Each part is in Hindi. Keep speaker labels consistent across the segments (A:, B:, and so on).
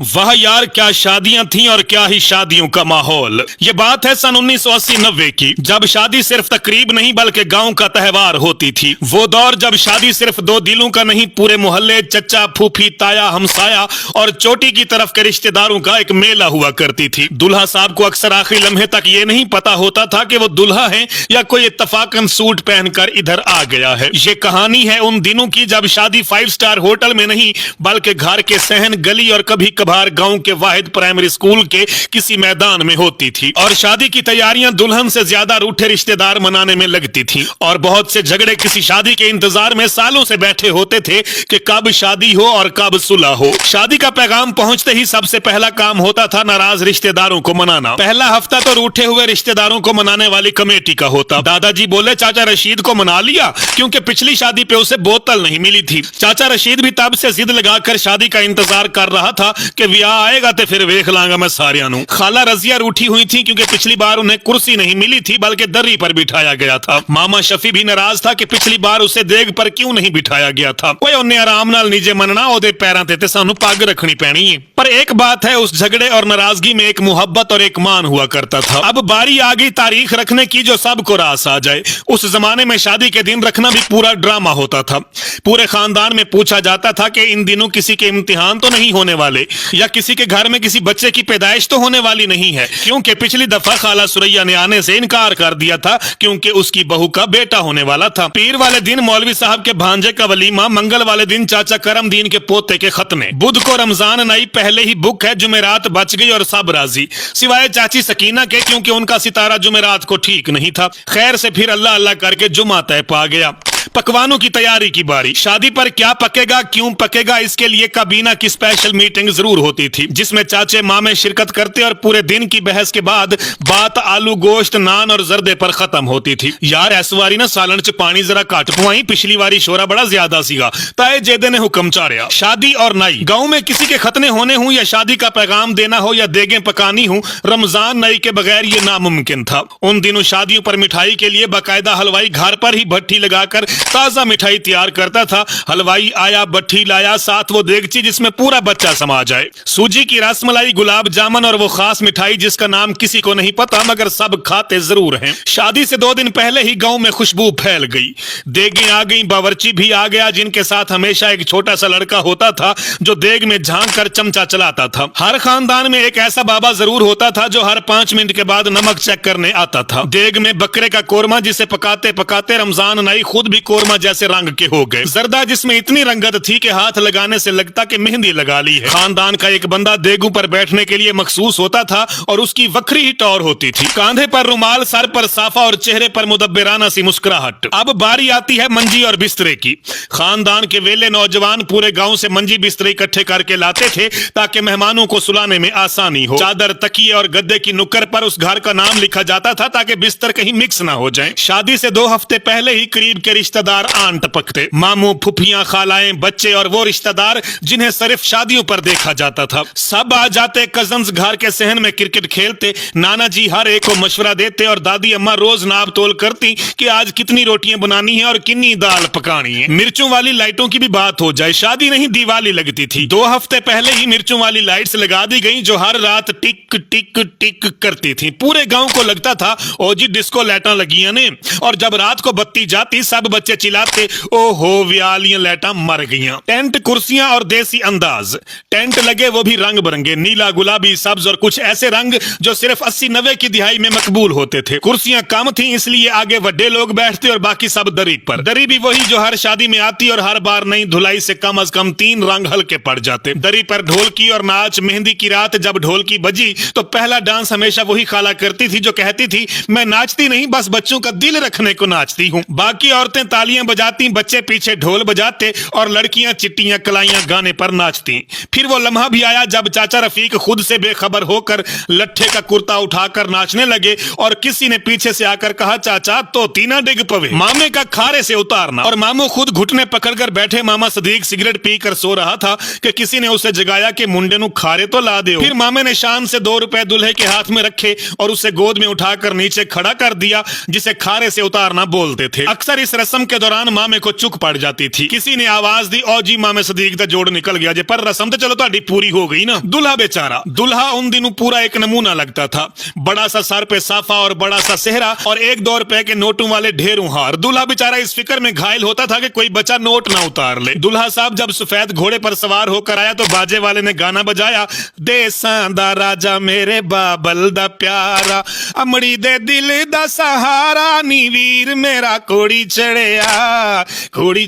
A: वाह यार, क्या शादियां थीं और क्या ही शादियों का माहौल। ये बात है सन 1980-90 की, जब शादी सिर्फ तकरीब नहीं बल्कि गांव का त्योहार होती थी। वो दौर जब शादी सिर्फ दो दिलों का नहीं, पूरे मोहल्ले, चचा, फूफी, ताया, हमसाया और चोटी की तरफ के रिश्तेदारों का एक मेला हुआ करती थी। दुल्हा साहब को अक्सर आखिरी लम्हे तक ये नहीं पता होता था कि वो दुल्हा है या कोई इत्तफाकन सूट पहनकर इधर आ गया है। ये कहानी है उन दिनों की जब शादी 5 स्टार होटल में नहीं बल्कि घर के सहन, गली और कभी गांव के वाहिद प्राइमरी स्कूल के किसी मैदान में होती थी। और शादी की तैयारियां दुल्हन से ज्यादा रूठे रिश्तेदार मनाने में लगती थी और बहुत से झगड़े किसी शादी के इंतजार में सालों से बैठे होते थे कि कब शादी हो और कब सुलह हो। शादी का पैगाम पहुंचते ही सबसे पहला काम होता था नाराज रिश्तेदारों को मनाना। पहला हफ्ता तो रूठे हुए रिश्तेदारों को मनाने वाली कमेटी का होता। दादाजी बोले चाचा रशीद को मना लिया क्योंकि पिछली शादी पे उसे बोतल नहीं मिली थी। चाचा रशीद भी तब से जिद लगाकर शादी का इंतजार कर रहा था कि विआह आएगा तो फिर वेख लांगा मैं सारियां नू। खाला रजिया रूठी हुई थी क्योंकि पिछली बार उन्हें कुर्सी नहीं मिली थी बल्कि दर्री पर बिठाया गया था। मामा शफी भी नाराज था कि पिछली बार उसे देग पर क्यों नहीं बिठाया गया था। कोई उन्हें आराम नाल नीचे मनना, ओदे पैरां ते सानू पग रखनी पैनी है। पर एक बात है, उस झगड़े और नाराजगी में एक मुहब्बत और एक मान हुआ करता था। अब बारी आ गई तारीख रखने की जो सबको रास आ जाए। उस जमाने में शादी के दिन रखना भी पूरा ड्रामा होता था। पूरे खानदान में पूछा जाता था कि इन दिनों किसी के इम्तिहान तो नहीं होने वाले या किसी के घर में किसी बच्चे की पैदाइश तो होने वाली नहीं है, क्योंकि पिछली दफा खाला सुरैया ने आने से इनकार कर दिया था क्योंकि उसकी बहू का बेटा होने वाला था। पीर वाले दिन मौलवी साहब के भांजे का वलीमा, मंगल वाले दिन चाचा करमदीन के पोते के खतने, बुध को रमजान नई पहले ही बुक है, जुमेरात बच गई और सब राजी सिवाय चाची सकीना के क्योंकि उनका सितारा जुमेरात को ठीक नहीं था। खैर से फिर अल्लाह अल्लाह करके जुमा तय पा गया। पकवानों की तैयारी की बारी। शादी पर क्या पकेगा, क्यों पकेगा, इसके लिए काबीना की स्पेशल मीटिंग जरूर होती थी जिसमें चाचे मामे शिरकत करते और पूरे दिन की बहस के बाद बात आलू गोश्त, नान और जर्दे पर खत्म होती थी। यार इस वारी ना सालन च पानी जरा घट पवाई, पिछली वारी शोरा बड़ा ज्यादा सीगा। ताए जेदे ने हुक्म चाड़िया। शादी और नाई, गाँव में किसी के खतने होने हो या शादी का पैगाम देना हो या देगें पकानी हो, रमजान नाई के बगैर ये नामुमकिन था। उन दिनों शादियों पर मिठाई के लिए बाकायदा हलवाई घर पर ही भट्टी लगाकर ताजा मिठाई तैयार करता था। हलवाई आया, भट्टी लाया, साथ वो देगची जिसमें पूरा बच्चा समा जाए, सूजी की रसमलाई, गुलाब जामुन और वो खास मिठाई जिसका नाम किसी को नहीं पता मगर सब खाते जरूर हैं। शादी से 2 दिन पहले ही गांव में खुशबू फैल गई। देगें आ गई, बावर्ची भी आ गया जिनके साथ हमेशा एक छोटा सा लड़का होता था जो देग में झांक कर चमचा चलाता था। हर खानदान में एक ऐसा बाबा जरूर होता था जो हर 5 मिनट के बाद नमक चेक करने आता था। देग में बकरे का कोरमा जिसे पकाते पकाते रमजान नाई खुद भी कोरमा जैसे रंग के हो गए। जर्दा जिसमें इतनी रंगत थी कि हाथ लगाने से लगता कि मेहंदी लगा ली है। खानदान का एक बंदा देगू पर बैठने के लिए मखसूस होता था और उसकी वक्री ही टौर होती थी। कांधे पर रुमाल, सर पर साफा और चेहरे पर मुदब्बिराना सी मुस्कुराहट। अब बारी आती है मंजी और बिस्तरे की। खानदान के वेले नौजवान पूरे गांव से मंजी बिस्तरे इकट्ठे करके लाते थे ताकि मेहमानों को सुलाने में आसानी हो। चादर, तकिए और गद्दे की नुक्कर पर उस घर का नाम लिखा जाता था ताकि बिस्तर कहीं मिक्स ना हो जाए। शादी से 2 हफ्ते पहले ही करीब के रिश्तेदार आन टपकते, मामू, फुफियां, खालाएं, बच्चे और वो रिश्तेदार जिन्हें सिर्फ शादियों पर देखा जाता था। सब आ जाते। कजन्स घर के सहन में क्रिकेट खेलते। नाना जी हर एक को मशवरा देते और दादी अम्मा रोज नाप तोल करती कि आज कितनी रोटियां बनानी है और कितनी दाल पकानी है। मिर्चों वाली लाइटों की भी बात हो जाए, शादी नहीं दिवाली लगती थी। 2 हफ्ते पहले ही मिर्चों वाली लाइट्स लगा दी गई जो हर रात टिक टिक टिक करती थी। पूरे गांव को लगता था ओ जी डिस्को लाइटां लगियां ने। और जब रात को बत्ती जाती सब बच्चे चिल्लाते ओहो व्यालियां लाइटां मर गईयां। टेंट, कुर्सियां और देसी अंदाज। टेंट लगे वो भी रंग बिरंगे, नीला, गुलाबी, सब्ज और कुछ ऐसे रंग जो सिर्फ 80-90 की दिहाई में मकबूल होते थे। कुर्सियां कम थी इसलिए आगे बड़े लोग बैठते और बाकी सब दरी पर। दरी भी वही जो हर शादी में आती और हर बार नई धुलाई से कम अज कम 3 रंग हल्के पड़ जाते। दरी पर ढोलकी और नाच। मेहंदी की रात जब ढोलकी बजी तो पहला डांस हमेशा वही खाला करती थी जो कहती थी मैं नाचती नहीं बस बच्चों का दिल रखने को नाचती हूँ। बाकी औरतें तालियां बजाती, बच्चे पीछे ढोल बजाते और लड़कियां चिट्टियां कलाइयां गाने पर नाचती। फिर वो लम्हा भी आया जब चाचा रफीक खुद से बेखबर होकर लट्ठे का कुर्ता उठाकर नाचने लगे और किसी ने पीछे से आकर कहा चाचा तोती ना डिग पवे। मामे का खारे से उतारना और मामू खुद घुटने पकड़कर बैठे। मामा सदीक सिगरेट पीकर सो रहा था कि किसी ने उसे जगाया कि मुंडे नु खारे तो ला दे। फिर मामे ने शान से 2 रुपए दूल्हे के हाथ में रखे और उसे गोद में उठाकर नीचे खड़ा कर दिया जिसे खारे से उतारना बोलते थे। अक्सर इस रस्म के दौरान मामे को चुक पड़ जाती थी। किसी ने आवाज दी, ओ जी मामे सदीक दा जोड़ निकल गया जे, पर रस्म तो चलो ਤੁਹਾਡੀ पूरी हो गई ना। दुल्हा बेचारा, दुल्हा उन दिनों पूरा एक नमूना लगता था। बड़ा सा सर पे साफा और बड़ा सा सेहरा और 1-2 रुपए के नोटों वाले ढेरों हार। दुल्हा बेचारा इस फिक्र में घायल होता था कि कोई बच्चा नोट ना उतार ले। दुल्हा साहब जब सफेद घोड़े पर सवार होकर आया तो बाजे वाले ने गाना बजाया, देसां दा राजा मेरे बाबल दा प्यारा, अमड़ी दे दिल दा सहारा, नी वीर मेरा कोड़ी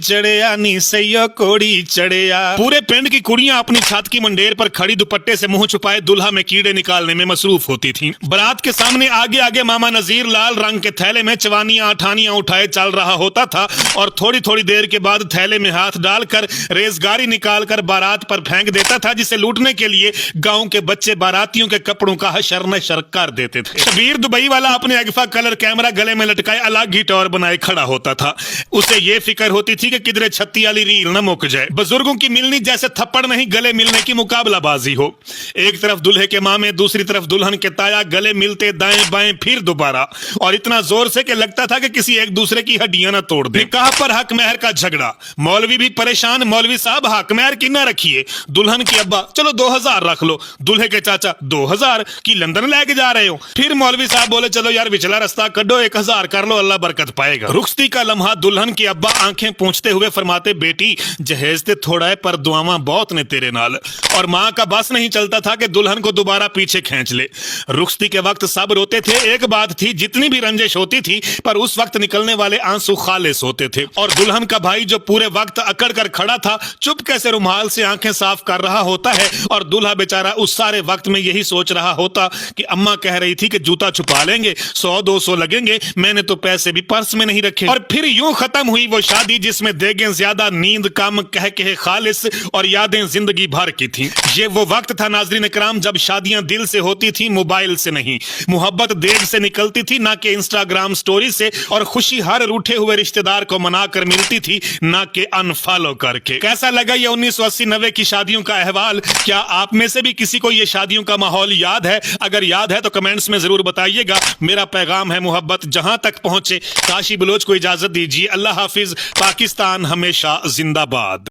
A: चढ़िया नी सैयो कोड़ी चढ़िया। पूरे पिंड की कुड़ियां अपनी छत की मंडेर पर खड़ी दुपट्टे से मुंह छुपाए दुल्हा में कीड़े निकालने में मसरूफ होती थीं। बारात के सामने आगे आगे मामा नजीर लाल रंग के थैले में चवानियां अठानियां उठाए चल रहा होता था और थोड़ी थोड़ी देर के बाद थैले में हाथ डालकर रेजगारी निकालकर बारात पर फेंक देता था, जिसे लूटने के लिए गांव के बच्चे बारातियों के कपड़ों का हशर नशर कर देते थे। शबीर दुबई वाला अपने अगफा कलर कैमरा गले में लटकाए अलग ही टॉर बनाए खड़ा होता था। उसे ये फिक्र होती थी कि किधरे छत्ती वाली रील न मुक जाए। बुजुर्गों की मिलनी जैसे थप्पड़ नहीं गले मिलने की मुकाबलाबाजी हो। एक तरफ दुल्हे के मामे, दूसरी तरफ दुल्हन के ताया, गले मिलते दाएं बाएं फिर दोबारा, और इतना जोर से कि लगता था कि किसी एक दूसरे की हड्डियां न तोड़ दे। निकाह पर हक महर का झगड़ा, मौलवी भी परेशान, मौलवी साहब हक महर की ना रखिए। दुल्हन की अब्बा, चलो 2000 रख लो। दुल्हे के चाचा, 2000 की लंदन लेके जा रहे हो? फिर मौलवी साहब बोले, चलो यार विचला रास्ता कड्डो, 1000 कर लो, अल्लाह बरकत पाएगा। रुखसती का लम्हा, दुल्हन की अब्बा आंखें पूंछते हुए फरमाते, बेटी जहेज ते थोड़ा है पर दुआवां बहुत ने तेरे नाल। और माँ का बस नहीं चलता था कि दुल्हन को दोबारा पीछे खींच ले। रुखसती के वक्त सब रोते थे। एक बात थी, जितनी भी रंजिश होती थी पर उस वक्त निकलने वाले आंसू खालिस होते थे। और दुल्हन का भाई जो पूरे वक्त अकड़ कर खड़ा था, चुप कैसे रुमाल से आंखें साफ कर रहा होता है, और दूल्हा बेचारा उस सारे वक्त में यही सोच रहा होता कि अम्मा कह रही थी कि जूता छुपा लेंगे, 100-200 लगेंगे, मैंने तो पैसे भी पर्स में नहीं रखे। और फिर यूं खत्म हुई वो शादी जिसमें देगें ज्यादा, नींद कम, कह के खालिस और यादें जिंदगी भर की थी। ये वो वक्त था नाज़रीन इकराम जब शादियां दिल से होती थी, मोबाइल से नहीं। मोहब्बत देर से निकलती थी, ना कि इंस्टाग्राम स्टोरी से, और खुशी हर रूठे हुए रिश्तेदार को मनाकर मिलती थी, ना कि अनफॉलो करके। कैसा लगा ये 1980-90 की शादियों का अहवाल? क्या आप में से भी किसी को ये शादियों का माहौल याद है? अगर याद है तो कमेंट्स में जरूर बताइएगा। मेरा पैगाम है, मोहब्बत जहां तक पहुंचे। काशी बलोच को इजाजत दीजिए। अल्लाह हाफिज। पाकिस्तान हमेशा जिंदाबाद।